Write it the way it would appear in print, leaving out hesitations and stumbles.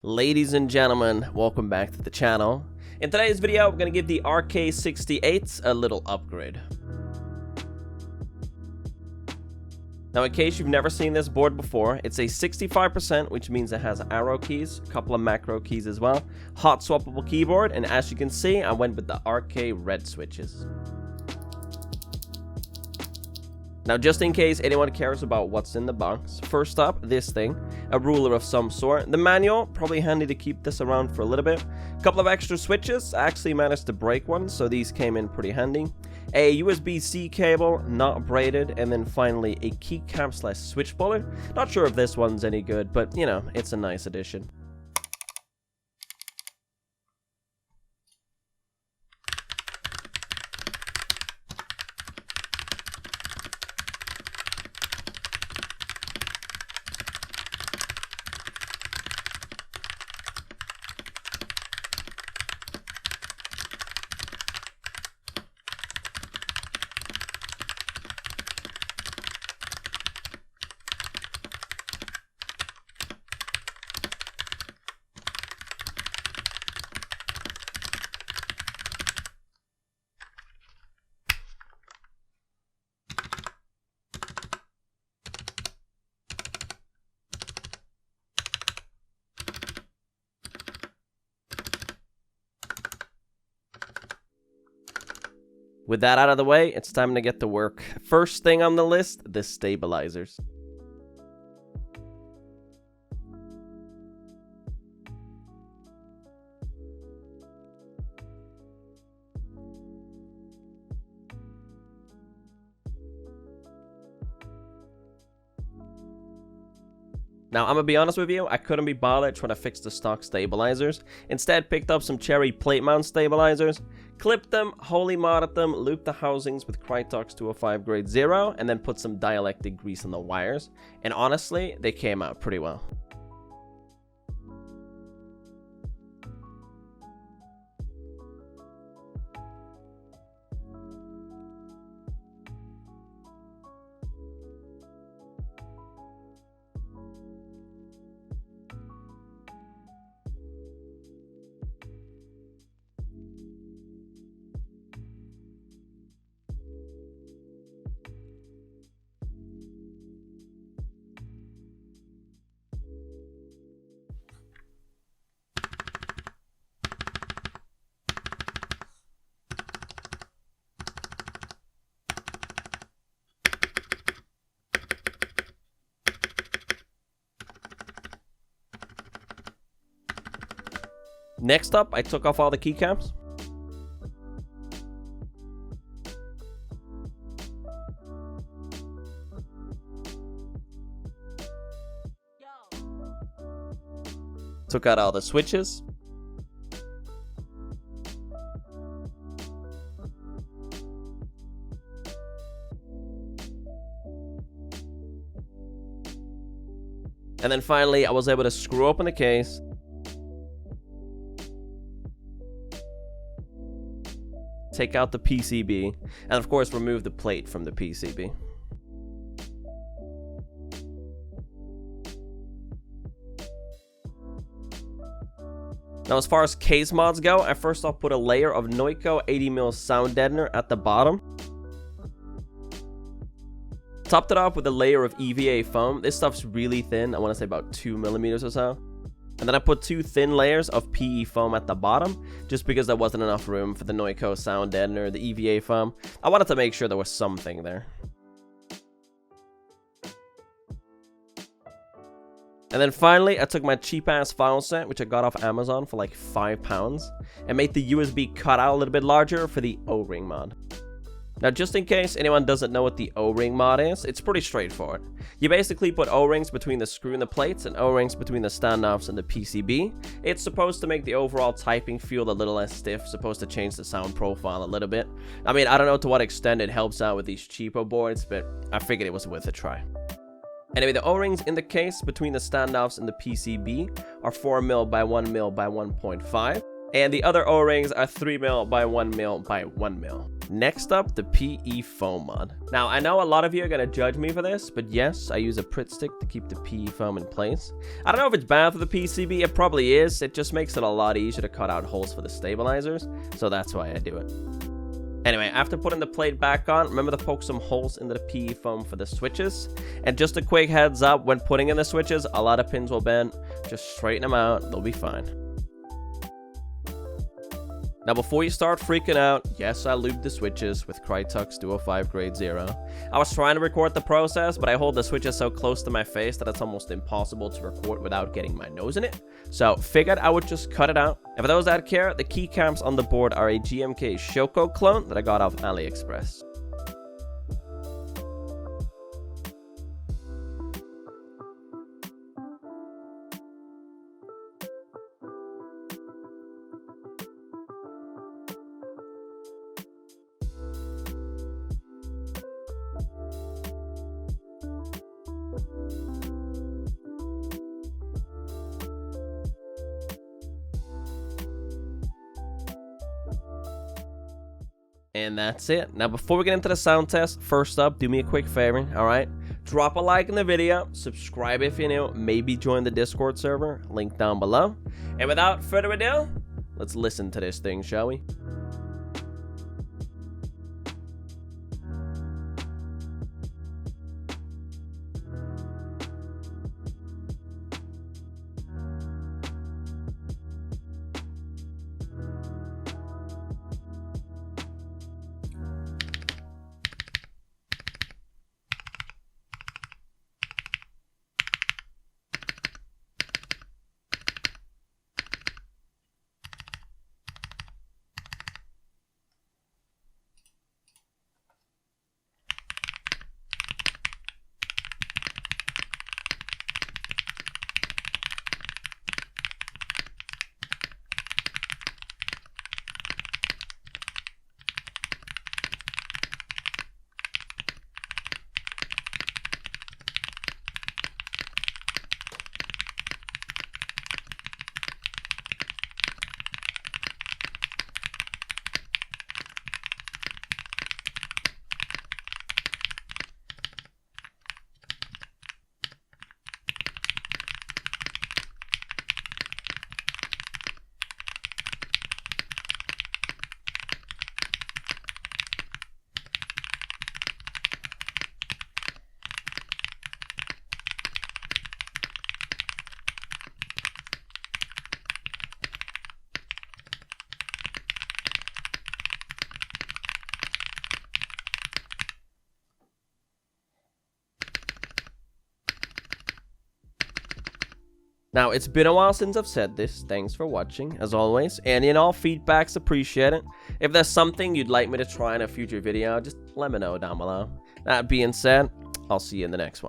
Ladies and gentlemen, welcome back to the channel. In today's video, we're going to give the RK68 a little upgrade. Now, in case you've never seen this board before, it's a 65%, which means it has arrow keys, a couple of macro keys as well, hot swappable keyboard, and as you can see, I went with the RK red switches. Now, just in case anyone cares about what's in the box, first up, this thing, a ruler of some sort. The manual, probably handy to keep this around for a little bit. A couple of extra switches, I actually managed to break one, so these came in pretty handy. A USB-C cable, not braided, and then finally a keycap / switch puller. Not sure if this one's any good, but you know, it's a nice addition. With that out of the way, it's time to get to work. First thing on the list, the stabilizers. Now, I'm gonna be honest with you, I couldn't be bothered trying to fix the stock stabilizers. Instead, picked up some cherry plate mount stabilizers, clipped them, holy modded them, looped the housings with Krytox 205 grade 0, and then put some dielectric grease on the wires. And honestly, they came out pretty well. Next up, I took off all the keycaps. Took out all the switches. And then finally, I was able to screw open the case. Take out the PCB, and of course remove the plate from the PCB. Now, as far as case mods go, I first off put a layer of Noiko 80mm sound deadener at the bottom. Topped it off with a layer of EVA foam. This stuff's really thin, I want to say about 2mm or so. And then I put two thin layers of PE foam at the bottom, just because there wasn't enough room for the Noiko sound deadener, the EVA foam. I wanted to make sure there was something there. And then finally, I took my cheap-ass file set, which I got off Amazon for like £5, and made the USB cutout a little bit larger for the O-ring mod. Now, just in case anyone doesn't know what the O-ring mod is, it's pretty straightforward. You basically put O-rings between the screw and the plates, and O-rings between the standoffs and the PCB. It's supposed to make the overall typing feel a little less stiff, supposed to change the sound profile a little bit. I mean, I don't know to what extent it helps out with these cheapo boards, but I figured it was worth a try. Anyway, the O-rings in the case between the standoffs and the PCB are 4mm by 1mm by 1.5, and the other O-rings are 3mm by 1mm by 1mm. Next up, the PE foam mod. Now, I know a lot of you are going to judge me for this, but yes, I use a Pritt stick to keep the PE foam in place. I don't know if it's bad for the PCB, it probably is. It just makes it a lot easier to cut out holes for the stabilizers, so that's why I do it. Anyway, after putting the plate back on, remember to poke some holes into the PE foam for the switches. And just a quick heads up, when putting in the switches, a lot of pins will bend. Just straighten them out, they'll be fine. Now before you start freaking out, yes, I lubed the switches with Krytux Duo 5 Grade 0. I was trying to record the process, but I hold the switches so close to my face that it's almost impossible to record without getting my nose in it. So figured I would just cut it out. And for those that care, the keycaps on the board are a GMK Shoko clone that I got off AliExpress. And that's it. Now before we get into the sound test, first up, do me a quick favor, alright? Drop a like in the video, subscribe if you're new, maybe join the Discord server, link down below. And without further ado, let's listen to this thing, shall we? Now, it's been a while since I've said this. Thanks for watching, as always. And in all, feedback's appreciated. If there's something you'd like me to try in a future video, just let me know down below. That being said, I'll see you in the next one.